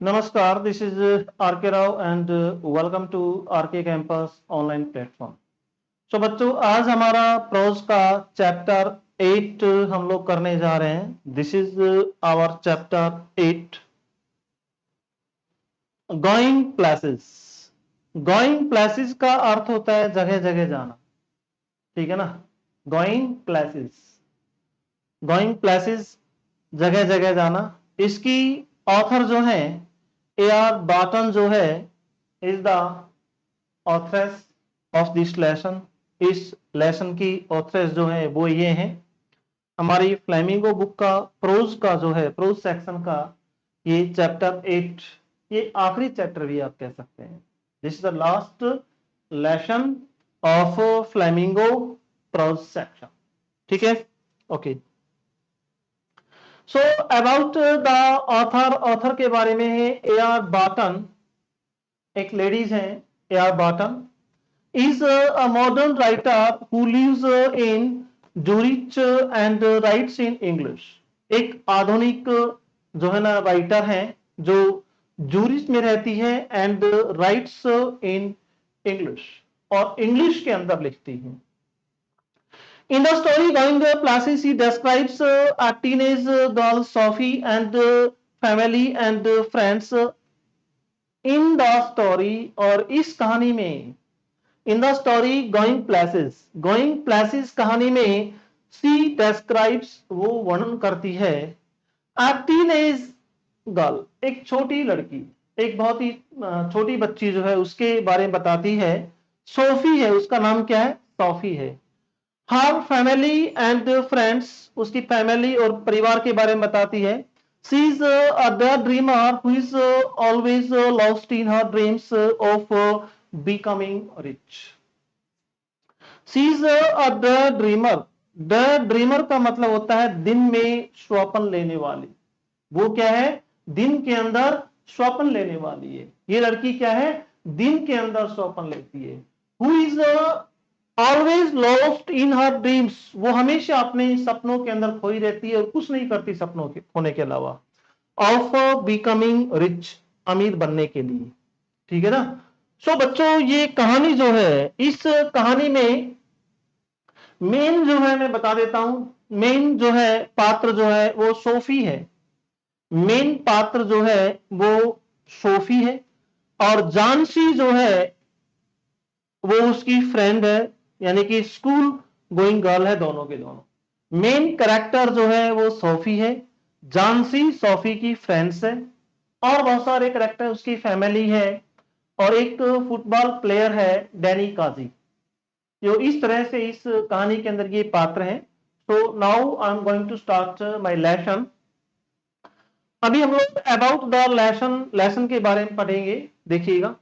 नमस्कार, this is R K Rao and welcome to R K campus online platform. So बच्चों, आज हमारा pros का चैप्टर 8 हम लोग करने जा रहे हैं। This is our chapter 8, going places. Going places का अर्थ होता है जगह जगह जाना, ठीक है ना। गोइंग प्लेसेस, गोइंग प्लेसेस जगह जगह जाना। इसकी ऑथर जो है AR बाटन जो है is the authoress of this lesson. इस लेसन की ऑथरेस जो है वो ये हैं। हमारी फ्लेमिंगो बुक का प्रोज का जो है प्रोज सेक्शन का ये चैप्टर 8, ये आखिरी चैप्टर भी आप कह सकते हैं। This is the last lesson of flamingo pros section, ठीक है। Okay, so about the author, author के बारे में है AR बाटन। एक लेडीज हैं AR Botton. Is a modern writer who lives in Zurich and writes in English. एक आधुनिक जो है ना राइटर हैं जो जूरिच में रहती है एंड राइट्स इन इंग्लिश, और इंग्लिश के अंदर लिखती हैं। In the story Going Places, he describes a teenage girl Sophie and family and friends. In the story, और इस कहानी में, in the story Going Places कहानी में she describes, वो वर्णन करती है, a teenage girl, एक छोटी लड़की, एक बहुत ही छोटी बच्ची जो है उसके बारे में बताती है। सोफी है, उसका नाम क्या है? सोफी है। हर फैमिली एंड फ्रेंड्स, उसकी फैमिली और परिवार के बारे में बताती है। She is a dreamer who is always lost in her dreams of becoming rich. She is a dreamer. Dreamer का मतलब होता है दिन में स्वप्न लेने वाली। वो क्या है? दिन के अंदर स्वप्न लेने वाली है। ये लड़की क्या है? दिन के अंदर स्वप्न लेती है। Who is always lost in her dreams, वो हमेशा अपने सपनों के अंदर खोई रहती है और कुछ नहीं करती सपनों के खोने के अलावा। ऑफ बिकमिंग रिच, अमीर बनने के लिए, ठीक है ना। सो बच्चों, ये कहानी जो है, इस कहानी में मेन जो है मैं बता देता हूं। मेन जो है पात्र जो है वो सोफी है। मेन पात्र जो है वो सोफी है, और जानसी जो है वो उसकी फ्रेंड है, यानी कि स्कूल गोइंग गर्ल है। दोनों के दोनों मेन कैरेक्टर जो है वो सोफी है, जानसी सोफी की फ्रेंड्स है, और बहुत सारे कैरेक्टर उसकी फैमिली है, और एक फुटबॉल प्लेयर है डैनी काजी। जो इस तरह से इस कहानी के अंदर ये पात्र हैं। So now I am going to start my lesson. अभी हम लोग अबाउट द लेसन के बारे में पढ़ेंगे। देखिएगा,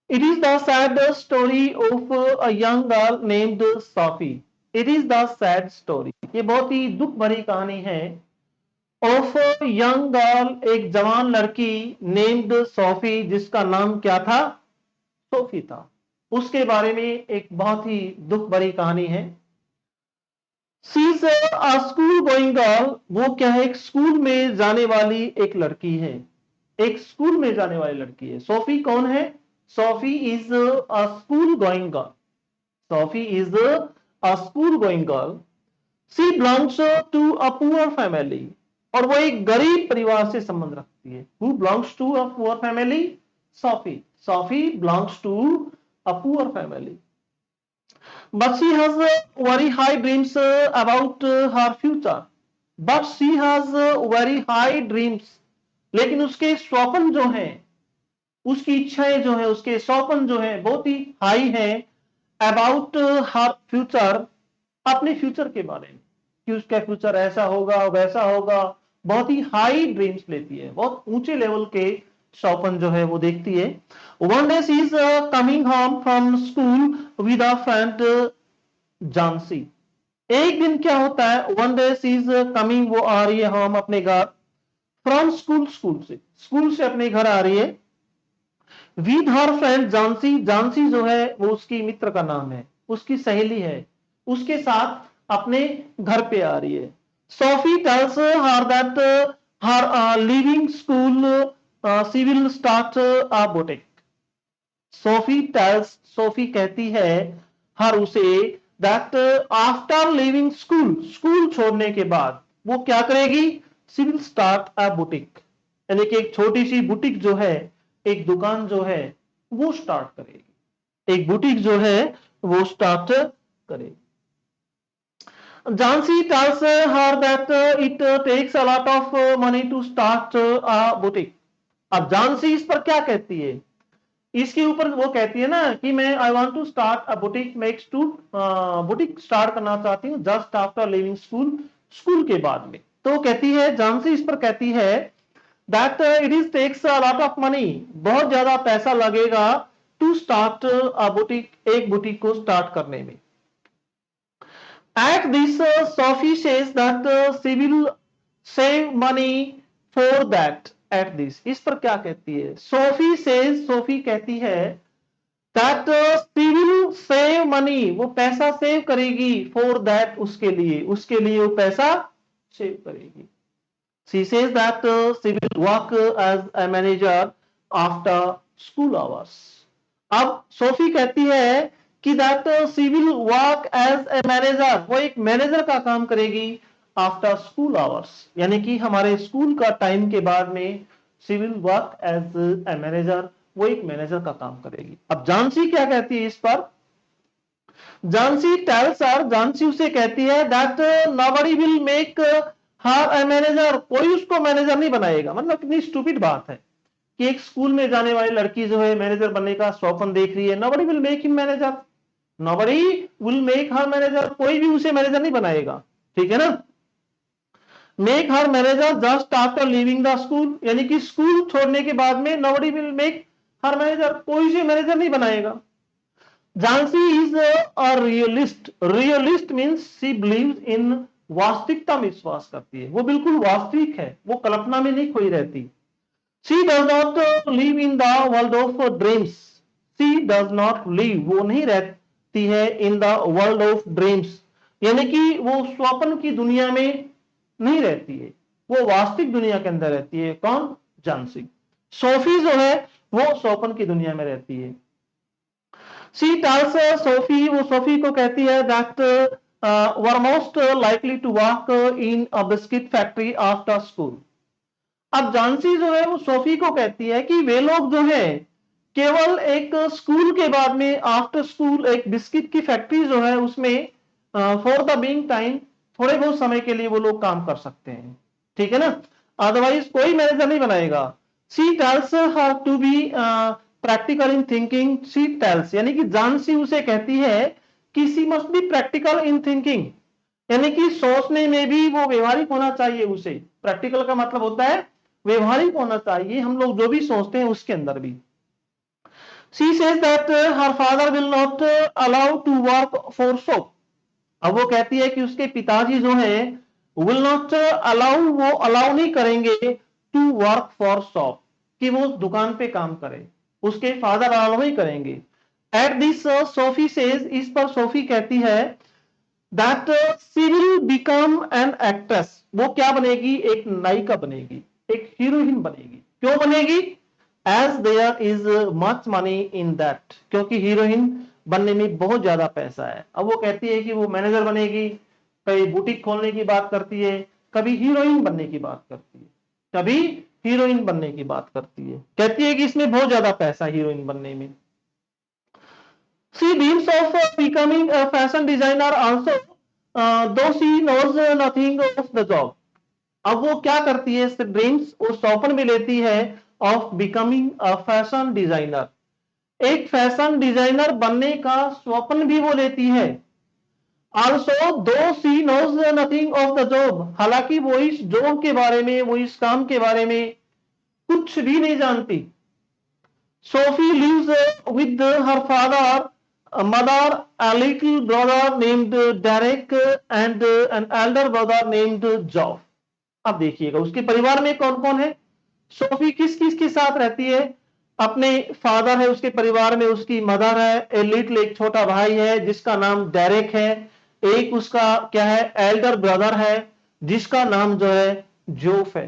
it is the sad story of a young girl named Sophie. It is the sad story, ये बहुत ही दुख भरी कहानी है। ऑफ यंग गर्ल, एक जवान लड़की, नेम्ड सोफी, जिसका नाम क्या था? सोफी था। उसके बारे में एक बहुत ही दुख भरी कहानी है। She is a school going girl, वो क्या है? एक स्कूल में जाने वाली एक लड़की है। एक स्कूल में जाने वाली लड़की है। सोफी कौन है? Sophie is a school going girl. Sophie is a school going girl. She belongs to a poor family, और वो एक गरीब परिवार से संबंध रखती है। Who belongs to a poor family? Sophie. Sophie belongs to a poor family, but she has very high dreams about her future. But she has very high dreams, लेकिन उसके स्वप्न जो हैं, उसकी इच्छाएं जो है, उसके स्वप्न जो है बहुत ही हाई है। अबाउट हर फ्यूचर, अपने फ्यूचर के बारे में, कि उसका फ्यूचर ऐसा होगा वैसा होगा। बहुत ही हाई ड्रीम्स लेती है, बहुत ऊंचे लेवल के स्वप्न जो है वो देखती है। One day she is coming home from school with a friend Jancy. एक दिन क्या होता है? One day she is coming, वो आ रही है होम, अपने घर, फ्रॉम स्कूल, स्कूल से अपने घर आ रही है। विद हर फ्रेंड जानसी, जानसी जो है वो उसकी मित्र का नाम है, उसकी सहेली है, उसके साथ अपने घर पे आ रही है। Sophie tells her that her leaving school, she will start a boutique. Sophie कहती है हर उसे दैट आफ्टर लिविंग स्कूल छोड़ने के बाद वो क्या करेगी, she will start a boutique, यानी कि एक छोटी सी बुटीक जो है, एक दुकान जो है वो स्टार्ट करेगी, एक बुटीक जो है वो स्टार्ट करेगी। Jansi tells her that it takes a lot of money to start a boutique. अब जानसी इस पर क्या कहती है, इसके ऊपर वो कहती है ना कि मैं I want to start a boutique, boutique start करना चाहती हूँ जस्ट आफ्टर लिविंग स्कूल के बाद में। तो कहती है जानसी इस पर कहती है that it is takes a lot of money, बहुत ज्यादा पैसा लगेगा टू स्टार्ट अ बुटीक, एक बुटीक को स्टार्ट करने में। At this, Sophie says that she will save money for that. At this, इस पर क्या कहती है, सोफी कहती है that she will save money, वो पैसा सेव करेगी for that, उसके लिए वो पैसा सेव करेगी। She says that she will work as a manager after school hours. अब सोफी कहती है कि that she will work as a manager, वो एक मैनेजर का काम करेगी आफ्टर स्कूल आवर्स, यानी कि हमारे स्कूल का टाइम के बाद में she will work as a manager, वो एक मैनेजर का काम करेगी। अब जानसी क्या कहती है इस पर, जानसी उसे कहती है that nobody will make her a manager, कोई उसको मैनेजर नहीं बनाएगा। मतलब कितनी स्टूपिड बात है कि एक स्कूल में जाने वाली लड़की जो है मैनेजर बनने का स्वप्न देख रही है, nobody will make him manager, nobody will make her manager, कोई भी उसे मैनेजर नहीं बनाएगा, ठीक है ना। Make her manager just after living the school, यानी कि स्कूल छोड़ने के बाद में nobody will make her manager, कोई उसे मैनेजर नहीं बनाएगा। Jancy is a realist means she believes in, वास्तविकता में विश्वास करती है, वो बिल्कुल वास्तविक है, वो कल्पना में नहीं खोई रहती। She does not live in the world of dreams. She does not live, वो नहीं रहती है in the world of dreams, यानी कि वो स्वप्न की दुनिया में नहीं रहती है, वो वास्तविक दुनिया के अंदर रहती है। कौन, जानसी। सोफी जो है वो स्वप्न की दुनिया में रहती है। She tells सोफी, वो सोफी को कहती है that were most likely to work in a biscuit factory after school. अब जानसी जो है वो सोफी को कहती है कि वे लोग जो है केवल एक स्कूल के बाद में आफ्टर स्कूल एक बिस्किट की फैक्ट्री जो है उसमें फॉर द बीइंग टाइम, थोड़े बहुत समय के लिए वो लोग काम कर सकते हैं, ठीक है ना, अदरवाइज कोई मैनेजर नहीं बनाएगा। She tells her to be practical in thinking, she tells यानी कि जानसी उसे कहती है कि she must be practical in thinking, यानी कि सोचने में भी वो व्यवहारिक होना चाहिए उसे। प्रैक्टिकल का मतलब होता है व्यवहारिक होना चाहिए, हम लोग जो भी सोचते हैं उसके अंदर भी। She says that her father will not allow to work for shop. अब वो कहती है कि उसके पिताजी जो है will not allow, वो अलाउ नहीं करेंगे to work for shop, कि वो दुकान पे काम करे, उसके फादर अलाउ नहीं करेंगे। At this Sophie says, इस पर सोफी कहती है that she will become an actress, वो क्या बनेगी, एक नायिका बनेगी, एक हीरोइन बनेगी। क्यों बनेगी, as there is much money in that, क्योंकि हीरोइन बनने में बहुत ज्यादा पैसा है। अब वो कहती है कि वो मैनेजर बनेगी, कभी बुटीक खोलने की बात करती है, कभी हीरोइन बनने की बात करती है, कभी हीरोइन बनने की बात करती है, कहती है कि इसमें बहुत ज्यादा पैसा हीरोइन बनने में। She dreams of becoming a fashion designer also, though she knows nothing of the job. अब वो क्या करती है, ड्रीम्स वो स्वप्न में लेती है of becoming a fashion designer, एक फैशन डिजाइनर बनने का स्वप्न भी वो लेती है। Although she knows nothing of the job, हालांकि वो इस जॉब के बारे में, वो इस काम के बारे में कुछ भी नहीं जानती। Sophie lives with her father, mother, a little brother named Derek and an elder brother named Geoff. अब देखिएगा उसके परिवार में कौन कौन है। सोफी किस किस के साथ रहती है, अपने फादर है उसके परिवार में, उसकी मदर है, ए लिटिल एक छोटा भाई है जिसका नाम डेरेक है, एक उसका क्या है एल्डर ब्रदर है जिसका नाम जो है जोफ है।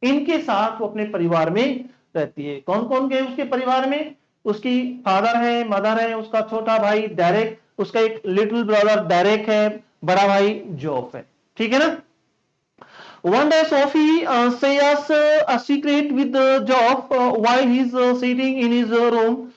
इनके साथ वो अपने परिवार में रहती है। कौन कौन के उसके परिवार में? उसकी फादर है, मदर है, उसका छोटा भाई डेरेक, उसका एक लिटिल ब्रदर डेरेक है, बड़ा भाई जोफ है। ठीक है ना? One day Sophie shares a secret with Joff while he's sitting in his room.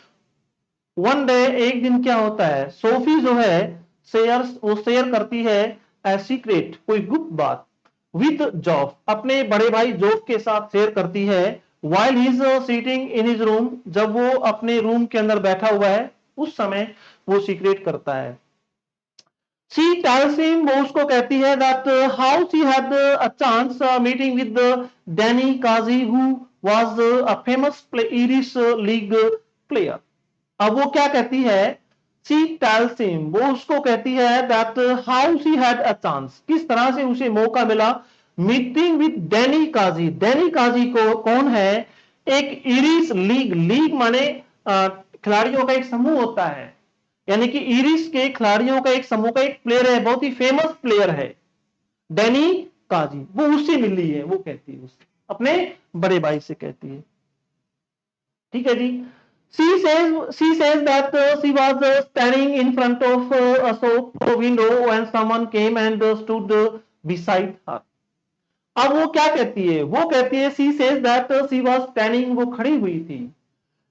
One day एक दिन क्या होता है, सोफी जो है वो शेयर करती है ए सीक्रेट, कोई गुप्त बात, विद जॉफ, अपने बड़े भाई जॉफ के साथ शेयर करती है, while he's sitting in his room, जब वो अपने रूम के अंदर बैठा हुआ है उस समय वो सीक्रेट करता है। She tells him, वो उसको कहती है that how she had a chance meeting with Danny Kazi who was a famous Irish league player. अब वो क्या कहती है? She tells him, वो उसको कहती है that how she had a chance, किस तरह से उसे मौका मिला meeting with Danny Kazi. Danny Kazi को कौन है? एक इरिश लीग, लीग माने खिलाड़ियों का एक समूह होता है, यानी कि इरिश के खिलाड़ियों का एक समूह का एक प्लेयर है, बहुत ही फेमस प्लेयर है डैनी काजी, वो उससे मिली है। वो कहती है उससे, अपने बड़े भाई से कहती है। ठीक है जी। She says that she was standing in front of a shop window when someone came and stood beside her. अब वो क्या कहती है? वो कहती है she says that she was standing, वो खड़ी हुई थी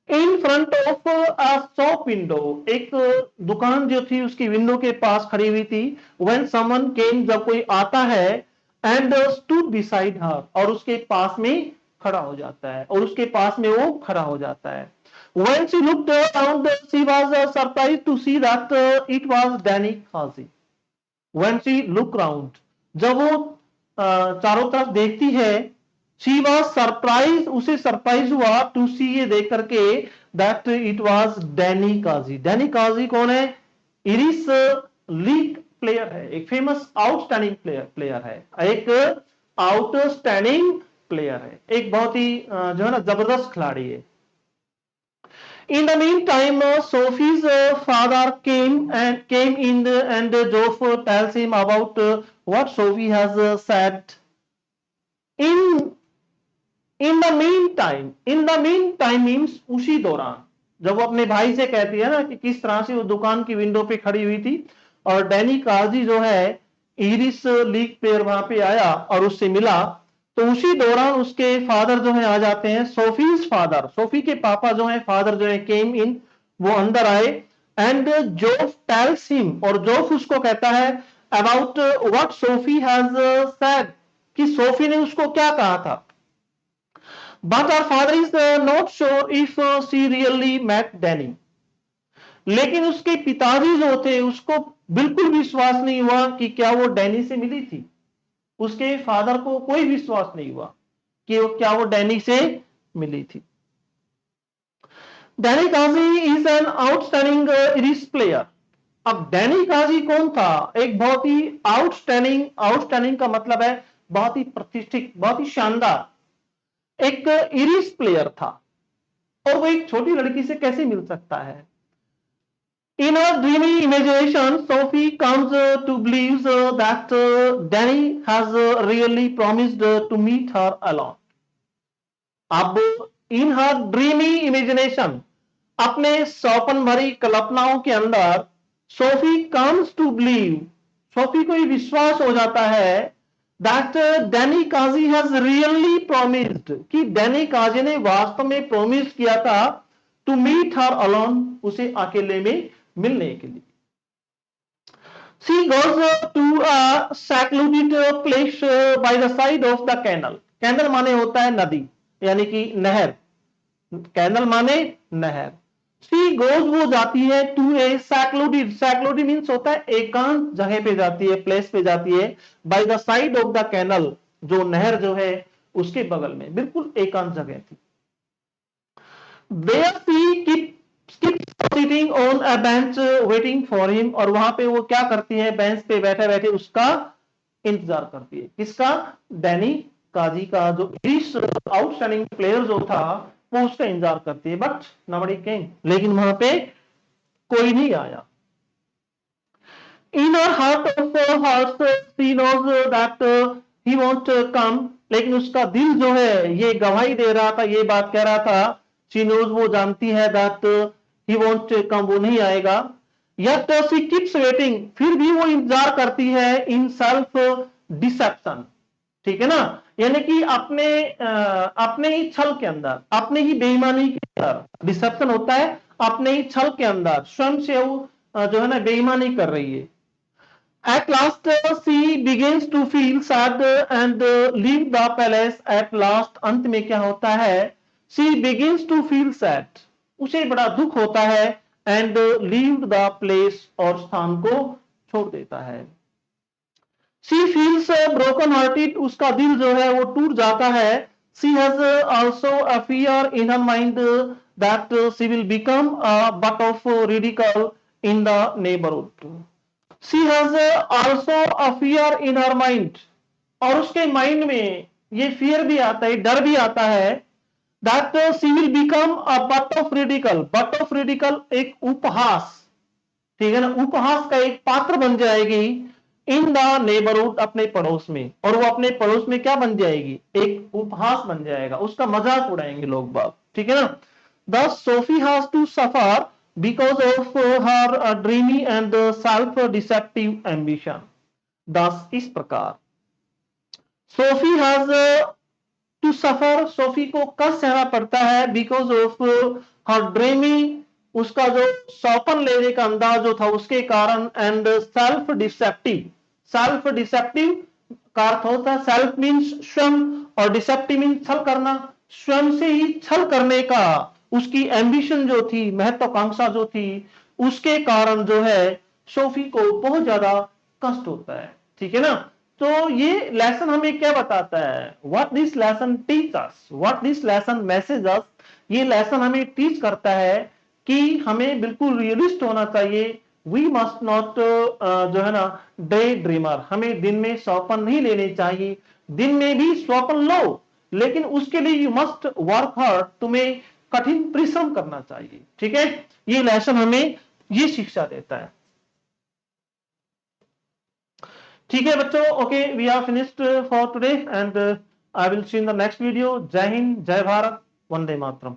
in front of a shop window, एक दुकान जो थी उसकी विंडो के पास खड़ी हुई थी, when someone came, जब कोई आता है, and stood beside her, और उसके पास में खड़ा हो जाता है, और उसके पास में वो खड़ा हो जाता है। When she looked around, she was surprised to see that it was Danny Kazi. When she looked around, जब वो चारों तरफ देखती है, she was surprised, उसे सरप्राइज हुआ to see, ये देख करके that it was Danny Kazi. Danny Kazi कौन है? इरिश लीग प्लेयर है, एक फेमस आउटस्टैंडिंग प्लेयर है, एक आउटस्टैंडिंग प्लेयर है, एक बहुत ही जो है ना जबरदस्त खिलाड़ी है। In the meantime, Sophie's father came in and Joff tells him about what Sophie has said. In the meantime means उसी दौरान, जब वो अपने भाई से कहती है ना कि किस तरह से वो दुकान की विंडो पे खड़ी हुई थी और डैनी काजी जो है इरिश लीग प्लेयर वहां पे आया और उससे मिला, तो उसी दौरान उसके फादर जो है आ जाते हैं। सोफीज फादर, सोफी के पापा जो है फादर जो है केम इन, वो अंदर आए, एंड जोफ टेल्स हिम, और जोफ उसको कहता है about what Sophie has said, कि सोफी ने उसको क्या कहा था। But our father is not sure if she really met Danny, लेकिन उसके पिताजी जो थे उसको बिल्कुल विश्वास नहीं हुआ कि क्या वो डैनी से मिली थी। उसके फादर को कोई विश्वास नहीं हुआ कि क्या वो डैनी से मिली थी। Danny Casey is an outstanding Irish player. अब डैनी काजी कौन था? एक बहुत ही आउटस्टैंडिंग का मतलब है बहुत ही प्रतिष्ठित, बहुत ही शानदार एक इरिश प्लेयर था, और वो एक छोटी लड़की से कैसे मिल सकता है? In her dreamy imagination, Sophie comes to believe that Danny has really promised to meet her alone. अब in her dreamy imagination, अपने सौपन भरी कल्पनाओं के अंदर, Sophie comes to believe, Sophie को ये विश्वास हो जाता है that Danny Kazi has really promised, कि डैनी काजी ने वास्तव में प्रॉमिस किया था to meet her alone, उसे अकेले में मिलने के लिए। She goes to a secluded place by the side of the canal. Canal माने होता है नदी, यानी कि नहर, कैनल माने नहर। She goes, वो जाती है to a secluded मीन्स होता है एकांत जगह पे जाती है, प्लेस पे जाती है, by the side of the canal, जो नहर जो है उसके बगल में, बिल्कुल एकांत जगह थी। There she keeps sitting on a bench waiting for him, और वहां पे वो क्या करती है? बेंच पे बैठे बैठे उसका इंतजार करती है। किसका? डैनी काजी का, जो इरिश आउटस्टैंडिंग प्लेयर जो था वो उसका इंतजार करती है। बट नोबडी केम, लेकिन वहां पे कोई नहीं आया। In her heart of hearts, she knows that he won't come, लेकिन उसका दिल जो है ये गवाही दे रहा था, ये बात कह रहा था, शी नोज, वो जानती है दैट ही वोंट कम, वो नहीं आएगा। यट शी कीप्स वेटिंग, फिर भी वो इंतजार करती है, इन सेल्फ डिसेप्शन, ठीक है ना, यानी कि अपने ही छल के अंदर, अपने ही बेईमानी के अंदर, डिसेप्शन होता है अपने ही छल के अंदर, स्वयं से वो जो है ना बेईमानी कर रही है। At last she begins to feel sad and leave the palace. At last अंत में क्या होता है, she begins to feel sad, उसे बड़ा दुख होता है, and leave the place, और स्थान को छोड़ देता है। She feels broken hearted, उसका दिल जो है वो टूट जाता है। She has also a fear in her mind that she will become a butt of ridicule in the neighborhood. She has also a fear in her mind, और उसके माइंड में ये फियर भी आता है, डर भी आता है, that she will become a butt of ridicule. butt of ridicule एक उपहास, ठीक है ना, उपहास का एक पात्र बन जाएगी, इन द नेबरहुड, अपने पड़ोस में, और वो अपने पड़ोस में क्या बन जाएगी, एक उपहास बन जाएगा, उसका मजाक उड़ाएंगे लोग बाग, ठीक है ना। Thus Sophie has to suffer because of her dreamy and self-deceptive ambition. Thus इस प्रकार Sophie has to suffer, Sophie को कष्ट सहना पड़ता है, because of her dreamy, उसका जो सौपन लेने का अंदाज जो था उसके कारण, and self deceptive, self deceptive का अर्थ होता है, सेल्फ मीन्स स्वयं, और डिसेप्टिव मीन्स छल करना, स्वयं से ही छल करने का उसकी एम्बिशन जो थी, महत्वाकांक्षा जो थी, उसके कारण जो है सोफी को बहुत ज्यादा कष्ट होता है, ठीक है ना। तो ये लेसन हमें क्या बताता है, what this lesson teach us, what this lesson message us, ये लेसन हमें टीच करता है कि हमें बिल्कुल रियलिस्ट होना चाहिए। वी मस्ट नॉट जो है ना डे ड्रीमर, हमें दिन में स्वप्न नहीं लेने चाहिए, दिन में भी स्वप्न लो, लेकिन उसके लिए यू मस्ट वर्क हार्ड, तुम्हें कठिन परिश्रम करना चाहिए, ठीक है। ये लेसन हमें ये शिक्षा देता है, ठीक है बच्चों। Okay, we are finished for today, and I will see in the next video. जय हिंद, जय भारत, वंदे मातरम।